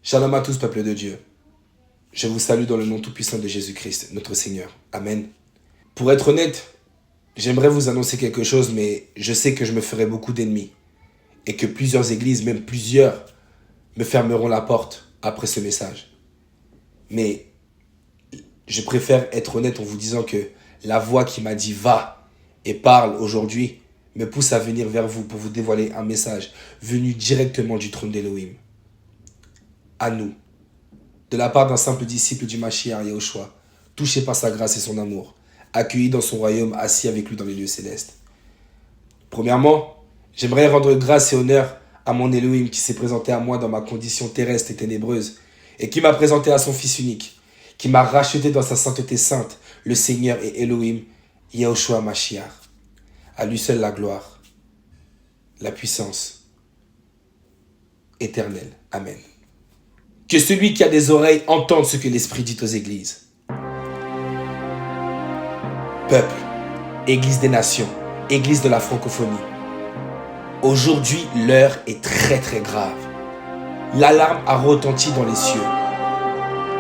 Shalom à tous, peuple de Dieu. Je vous salue dans le nom tout-puissant de Jésus-Christ, notre Seigneur. Amen. Pour être honnête, j'aimerais vous annoncer quelque chose, mais je sais que je me ferai beaucoup d'ennemis. Et que plusieurs églises, même plusieurs, me fermeront la porte après ce message. Mais je préfère être honnête en vous disant que la voix qui m'a dit « va » et parle aujourd'hui me pousse à venir vers vous pour vous dévoiler un message venu directement du trône d'Élohim. À nous, de la part d'un simple disciple du Mashiach Yahushua, touché par sa grâce et son amour, accueilli dans son royaume, assis avec lui dans les lieux célestes. Premièrement, j'aimerais rendre grâce et honneur à mon Elohim qui s'est présenté à moi dans ma condition terrestre et ténébreuse et qui m'a présenté à son Fils unique, qui m'a racheté dans sa sainteté sainte, le Seigneur et Elohim, Yahushua Mashiach. À lui seul la gloire, la puissance éternelle. Amen. Que celui qui a des oreilles entende ce que l'Esprit dit aux églises. Peuple, Église des nations, Église de la francophonie. Aujourd'hui, l'heure est très très grave. L'alarme a retenti dans les cieux.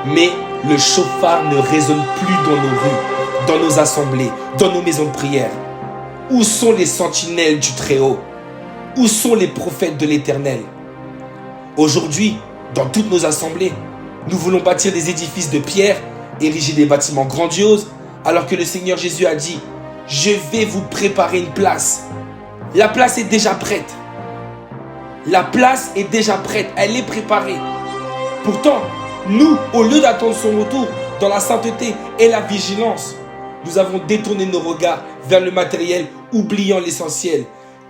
Mais le chauffard ne résonne plus dans nos rues, dans nos assemblées, dans nos maisons de prière. Où sont les sentinelles du Très-Haut? Où sont les prophètes de l'Éternel? Aujourd'hui, dans toutes nos assemblées, nous voulons bâtir des édifices de pierre, ériger des bâtiments grandioses, alors que le Seigneur Jésus a dit « Je vais vous préparer une place ». La place est déjà prête. La place est déjà prête, elle est préparée. Pourtant, nous, au lieu d'attendre son retour dans la sainteté et la vigilance, nous avons détourné nos regards vers le matériel, oubliant l'essentiel.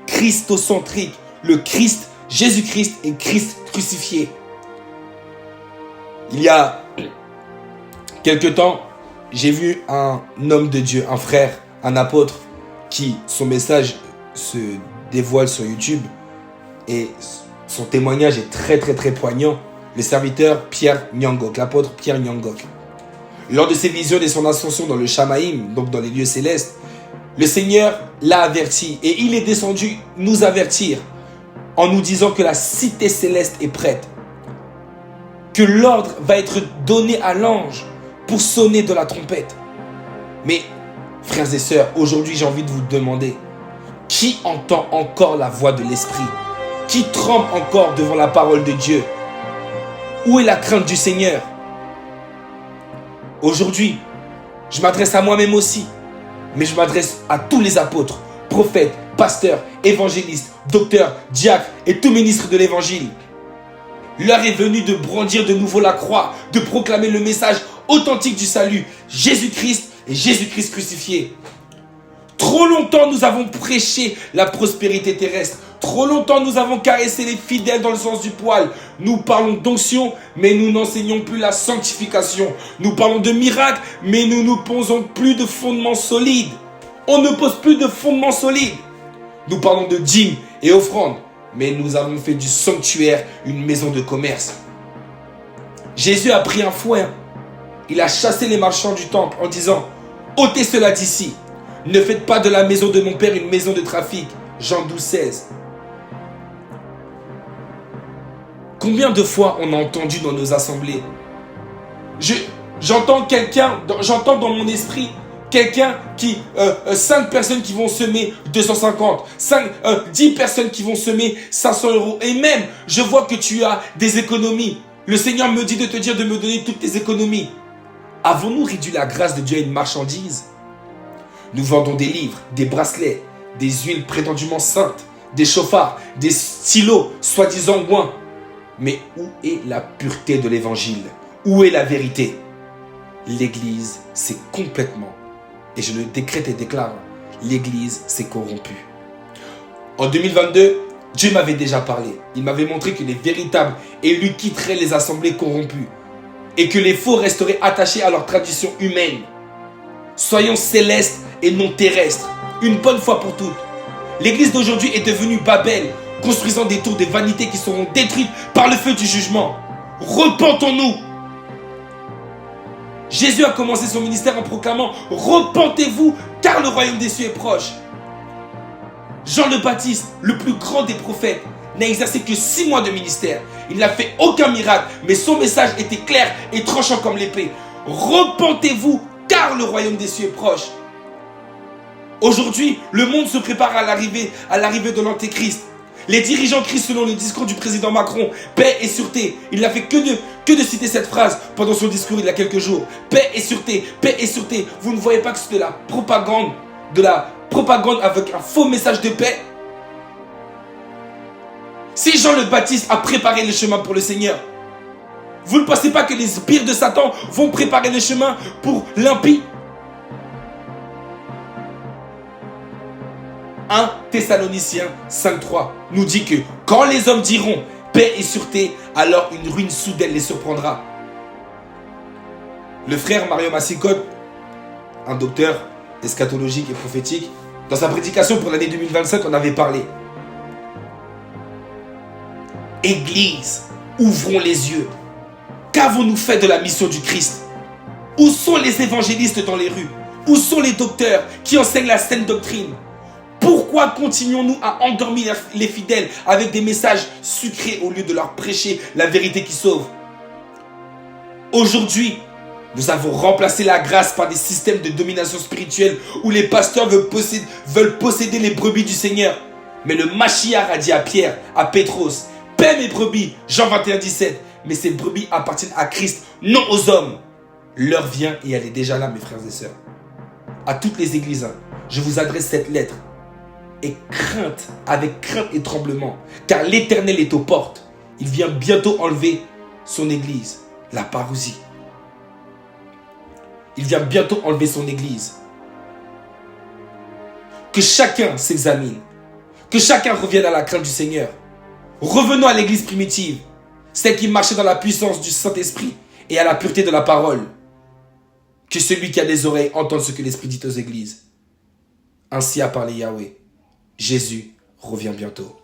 Christocentrique, le Christ, Jésus-Christ et Christ crucifié. Il y a quelque temps, j'ai vu un homme de Dieu, un frère, un apôtre, qui, son message se dévoile sur YouTube et son témoignage est très très très poignant. Le serviteur Pierre Nyangok, l'apôtre Pierre Nyangok. Lors de ses visions et son ascension dans le Shamaïm, donc dans les lieux célestes, le Seigneur l'a averti et il est descendu nous avertir en nous disant que la cité céleste est prête, que l'ordre va être donné à l'ange pour sonner de la trompette. Mais, frères et sœurs, aujourd'hui j'ai envie de vous demander, qui entend encore la voix de l'Esprit? Qui tremble encore devant la parole de Dieu? Où est la crainte du Seigneur? Aujourd'hui, je m'adresse à moi-même aussi, mais je m'adresse à tous les apôtres, prophètes, pasteurs, évangélistes, docteurs, diacres et tous ministres de l'évangile. L'heure est venue de brandir de nouveau la croix, de proclamer le message authentique du salut, Jésus-Christ et Jésus-Christ crucifié. Trop longtemps nous avons prêché la prospérité terrestre. Trop longtemps nous avons caressé les fidèles dans le sens du poil. Nous parlons d'onction, mais nous n'enseignons plus la sanctification. Nous parlons de miracles, mais nous ne posons plus de fondements solides. On ne pose plus de fondements solides. Nous parlons de dîmes et offrandes, mais nous avons fait du sanctuaire une maison de commerce. Jésus a pris un fouet. Il a chassé les marchands du temple en disant « ôtez cela d'ici. Ne faites pas de la maison de mon père une maison de trafic. » Jean 12, 16. Combien de fois on a entendu dans nos assemblées? J'entends dans mon esprit quelqu'un qui, 5 personnes qui vont semer 250, 10 personnes qui vont semer 500 euros. Et même, je vois que tu as des économies. Le Seigneur me dit de te dire de me donner toutes tes économies. Avons-nous réduit la grâce de Dieu à une marchandise? Nous vendons des livres, des bracelets, des huiles prétendument saintes, des chauffards, des stylos soi-disant oints. Mais où est la pureté de l'évangile? Où est la vérité? L'Église s'est complètement, et je le décrète et déclare, l'Église s'est corrompue. En 2022, Dieu m'avait déjà parlé. Il m'avait montré que les véritables élus quitteraient les assemblées corrompues et que les faux resteraient attachés à leur tradition humaine. Soyons célestes et non terrestres, une bonne fois pour toutes. L'Église d'aujourd'hui est devenue Babel, construisant des tours de vanité qui seront détruites par le feu du jugement. Repentons-nous. Jésus a commencé son ministère en proclamant « Repentez-vous, car le royaume des cieux est proche ». Jean le Baptiste, le plus grand des prophètes, n'a exercé que 6 mois de ministère. Il n'a fait aucun miracle, mais son message était clair et tranchant comme l'épée. Repentez-vous, car le royaume des cieux est proche. Aujourd'hui, le monde se prépare à l'arrivée de l'Antéchrist. Les dirigeants crient selon le discours du président Macron, paix et sûreté. Il n'a fait que de citer cette phrase pendant son discours il y a quelques jours. Paix et sûreté, paix et sûreté. Vous ne voyez pas que c'est de la propagande avec un faux message de paix? Si Jean le Baptiste a préparé le chemin pour le Seigneur, vous ne pensez pas que les sbires de Satan vont préparer le chemin pour l'impie? 1 Thessaloniciens 5.3 nous dit que quand les hommes diront paix et sûreté, alors une ruine soudaine les surprendra. Le frère Mario Massicotte, un docteur eschatologique et prophétique, dans sa prédication pour l'année 2025, en avait parlé. Église, ouvrons les yeux. Qu'avons-nous fait de la mission du Christ? Où sont les évangélistes dans les rues? Où sont les docteurs qui enseignent la saine doctrine? Pourquoi continuons-nous à endormir les fidèles avec des messages sucrés au lieu de leur prêcher la vérité qui sauve? Aujourd'hui, nous avons remplacé la grâce par des systèmes de domination spirituelle où les pasteurs veulent posséder les brebis du Seigneur. Mais le Mashiach a dit à Pierre, à Pétros, paie mes brebis, Jean 21,17. Mais ces brebis appartiennent à Christ, non aux hommes. L'heure vient et elle est déjà là, mes frères et sœurs. À toutes les églises, je vous adresse cette lettre. Et avec crainte et tremblement, car l'Éternel est aux portes. Il vient bientôt enlever son église, la parousie. Il vient bientôt enlever son église. Que chacun s'examine, que chacun revienne à la crainte du Seigneur. Revenons à l'église primitive, celle qui marchait dans la puissance du Saint-Esprit et à la pureté de la parole. Que celui qui a des oreilles entende ce que l'Esprit dit aux églises. Ainsi a parlé Yahweh. Jésus revient bientôt.